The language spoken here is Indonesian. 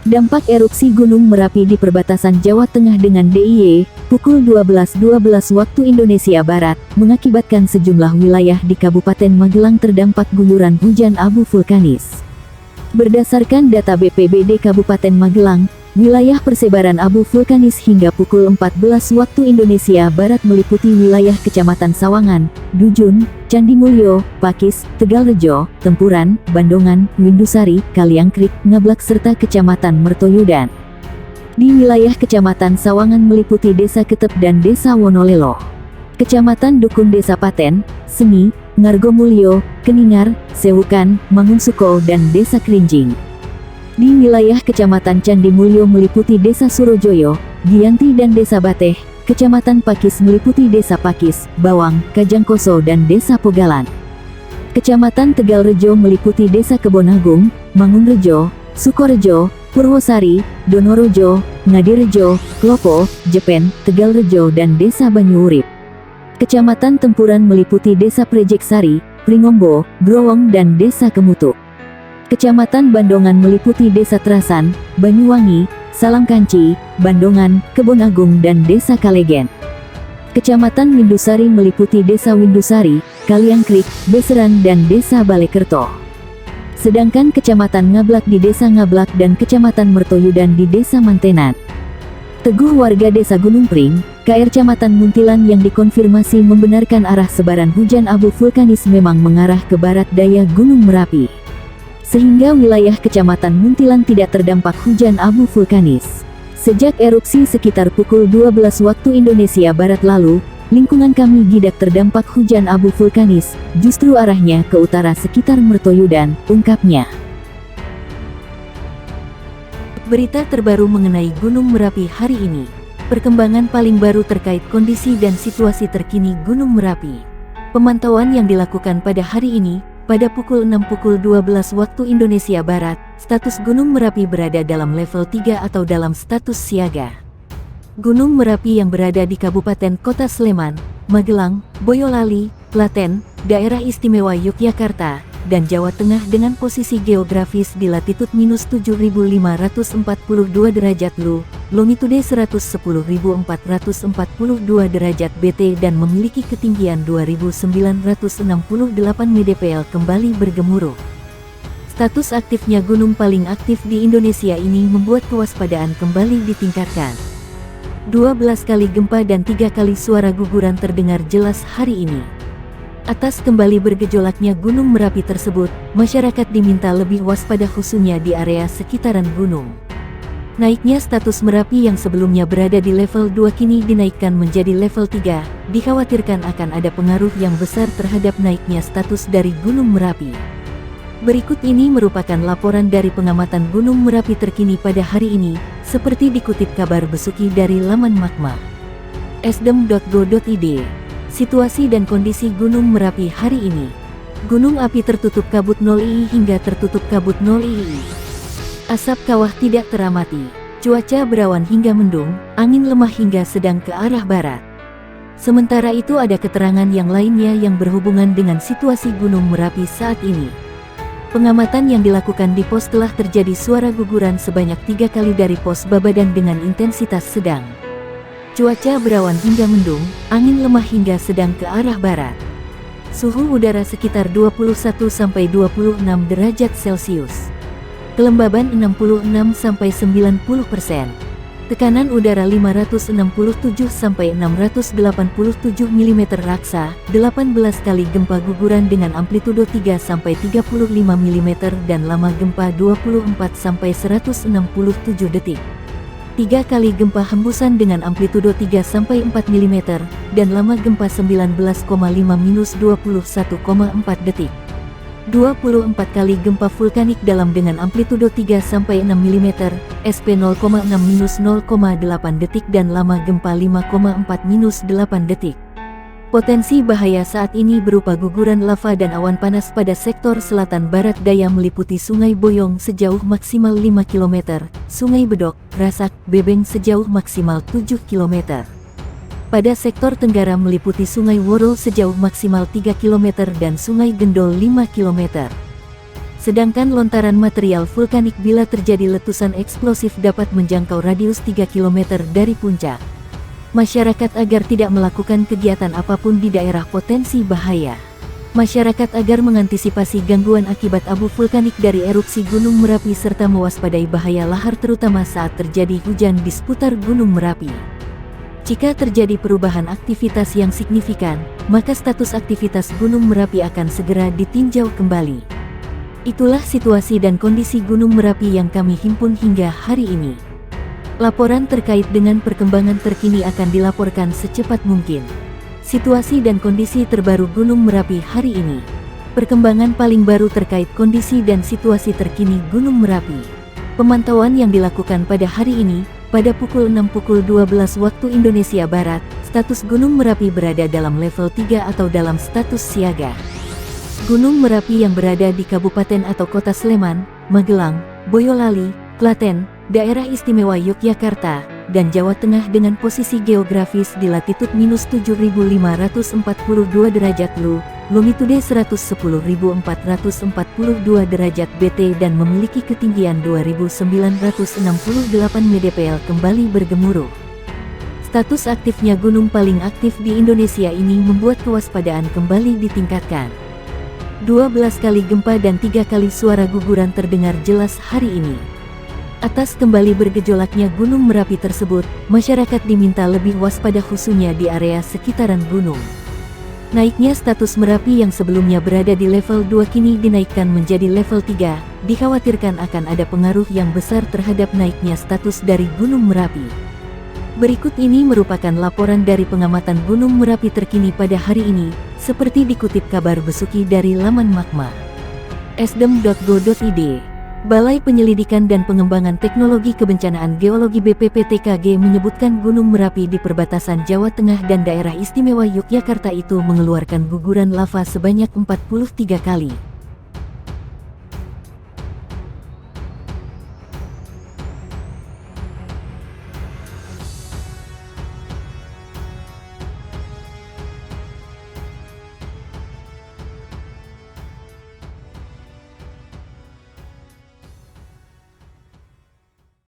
Dampak erupsi Gunung Merapi di perbatasan Jawa Tengah dengan DIY, pukul 12.12 waktu Indonesia Barat, mengakibatkan sejumlah wilayah di Kabupaten Magelang terdampak guyuran hujan abu vulkanis. Berdasarkan data BPBD Kabupaten Magelang, wilayah persebaran abu vulkanis hingga pukul 14 waktu Indonesia Barat meliputi wilayah Kecamatan Sawangan, Dujun, Candimulyo, Pakis, Tegalrejo, Tempuran, Bandongan, Windusari, Kaliangkrik, Ngablak serta Kecamatan Mertoyudan. Di wilayah Kecamatan Sawangan meliputi Desa Ketep dan Desa Wonolelo. Kecamatan Dukun Desa Paten, Semi, Ngargomulyo, Keningar, Sewukan, Mangunsuko dan Desa Kerinjing. Di wilayah Kecamatan Candimulyo meliputi Desa Surojoyo, Giyanti dan Desa Bateh. Kecamatan Pakis meliputi Desa Pakis, Bawang, Kajangkoso dan Desa Pogalan. Kecamatan Tegalrejo meliputi Desa Kebonagung, Mangunrejo, Sukorejo, Purwosari, Donorojo, Ngadirejo, Klopo, Jepen, Tegalrejo dan Desa Banyuurip. Kecamatan Tempuran meliputi Desa Prejeksari, Pringombo, Growong dan Desa Kemutuk. Kecamatan Bandongan meliputi Desa Terasan, Banyuwangi, Salangkanci, Bandongan, Kebon Agung dan Desa Kalegen. Kecamatan Windusari meliputi Desa Windusari, Kaliangkrik, Beseran dan Desa Balekerto. Sedangkan Kecamatan Ngablak di Desa Ngablak dan Kecamatan Mertoyudan di Desa Mantenan. Teguh warga Desa Gunung Pring, KR Kecamatan Muntilan yang dikonfirmasi membenarkan arah sebaran hujan abu vulkanis memang mengarah ke barat daya Gunung Merapi. Sehingga wilayah Kecamatan Muntilan tidak terdampak hujan abu vulkanis. Sejak erupsi sekitar pukul 12 waktu Indonesia Barat lalu, lingkungan kami tidak terdampak hujan abu vulkanis, justru arahnya ke utara sekitar Mertoyudan, ungkapnya. Berita terbaru mengenai Gunung Merapi hari ini. Perkembangan paling baru terkait kondisi dan situasi terkini Gunung Merapi. Pemantauan yang dilakukan pada hari ini, pada pukul 6.12 waktu Indonesia Barat, status Gunung Merapi berada dalam level 3 atau dalam status siaga. Gunung Merapi yang berada di Kabupaten Kota Sleman, Magelang, Boyolali, Klaten, Daerah Istimewa Yogyakarta, dan Jawa Tengah dengan posisi geografis di latitud minus 7.542 derajat Lu, longitude 110.442 derajat BT dan memiliki ketinggian 2.968 mdpl kembali bergemuruh. Status aktifnya gunung paling aktif di Indonesia ini membuat kewaspadaan kembali ditingkatkan. 12 kali gempa dan 3 kali suara guguran terdengar jelas hari ini. Atas kembali bergejolaknya Gunung Merapi tersebut, masyarakat diminta lebih waspada khususnya di area sekitaran gunung. Naiknya status Merapi yang sebelumnya berada di level 2 kini dinaikkan menjadi level 3, dikhawatirkan akan ada pengaruh yang besar terhadap naiknya status dari Gunung Merapi. Berikut ini merupakan laporan dari pengamatan Gunung Merapi terkini pada hari ini, seperti dikutip kabar Besuki dari laman Magma. Esdem.go.id. Situasi dan kondisi Gunung Merapi hari ini. Gunung api tertutup kabut 0 II hingga tertutup kabut 0 II. Asap kawah tidak teramati. Cuaca berawan hingga mendung, angin lemah hingga sedang ke arah barat. Sementara itu ada keterangan yang lainnya yang berhubungan dengan situasi Gunung Merapi saat ini. Pengamatan yang dilakukan di pos telah terjadi suara guguran sebanyak 3 kali dari pos Babadan dengan intensitas sedang. Cuaca berawan hingga mendung, angin lemah hingga sedang ke arah barat. Suhu udara sekitar 21-26 derajat Celcius. Kelembaban 66-90%. Tekanan udara 567-687 mm raksa, 18 kali gempa guguran dengan amplitudo 3-35 mm dan lama gempa 24-167 detik. 3 kali gempa hembusan dengan amplitudo 3-4 mm, dan lama gempa 19,5-21,4 detik. 24 kali gempa vulkanik dalam dengan amplitudo 3-6 mm, SP 0,6-0,8 detik dan lama gempa 5,4-8 detik. Potensi bahaya saat ini berupa guguran lava dan awan panas pada sektor selatan barat daya meliputi Sungai Boyong sejauh maksimal 5 km, Sungai Bedok, Rasak, Bebeng sejauh maksimal 7 km. Pada sektor tenggara meliputi Sungai Woro sejauh maksimal 3 km dan Sungai Gendol 5 km. Sedangkan lontaran material vulkanik bila terjadi letusan eksplosif dapat menjangkau radius 3 km dari puncak. Masyarakat agar tidak melakukan kegiatan apapun di daerah potensi bahaya. Masyarakat agar mengantisipasi gangguan akibat abu vulkanik dari erupsi Gunung Merapi serta mewaspadai bahaya lahar terutama saat terjadi hujan di seputar Gunung Merapi. Jika terjadi perubahan aktivitas yang signifikan, maka status aktivitas Gunung Merapi akan segera ditinjau kembali. Itulah situasi dan kondisi Gunung Merapi yang kami himpun hingga hari ini. Laporan terkait dengan perkembangan terkini akan dilaporkan secepat mungkin. Situasi dan kondisi terbaru Gunung Merapi hari ini. Perkembangan paling baru terkait kondisi dan situasi terkini Gunung Merapi. Pemantauan yang dilakukan pada hari ini, pada pukul 6:12 waktu Indonesia Barat, status Gunung Merapi berada dalam level 3 atau dalam status siaga. Gunung Merapi yang berada di Kabupaten atau Kota Sleman, Magelang, Boyolali, Klaten, Daerah Istimewa Yogyakarta, dan Jawa Tengah dengan posisi geografis di latitud -7.542 derajat Lu, longitude 110.442 derajat BT dan memiliki ketinggian 2.968 mdpl kembali bergemuruh. Status aktifnya gunung paling aktif di Indonesia ini membuat kewaspadaan kembali ditingkatkan. 12 kali gempa dan 3 kali suara guguran terdengar jelas hari ini. Atas kembali bergejolaknya Gunung Merapi tersebut, masyarakat diminta lebih waspada khususnya di area sekitaran gunung. Naiknya status Merapi yang sebelumnya berada di level 2 kini dinaikkan menjadi level 3, dikhawatirkan akan ada pengaruh yang besar terhadap naiknya status dari Gunung Merapi. Berikut ini merupakan laporan dari pengamatan Gunung Merapi terkini pada hari ini, seperti dikutip kabar Besuki dari laman Magma. Esdem.go.id. Balai Penyelidikan dan Pengembangan Teknologi Kebencanaan Geologi BPPTKG menyebutkan Gunung Merapi di perbatasan Jawa Tengah dan Daerah Istimewa Yogyakarta itu mengeluarkan guguran lava sebanyak 43 kali.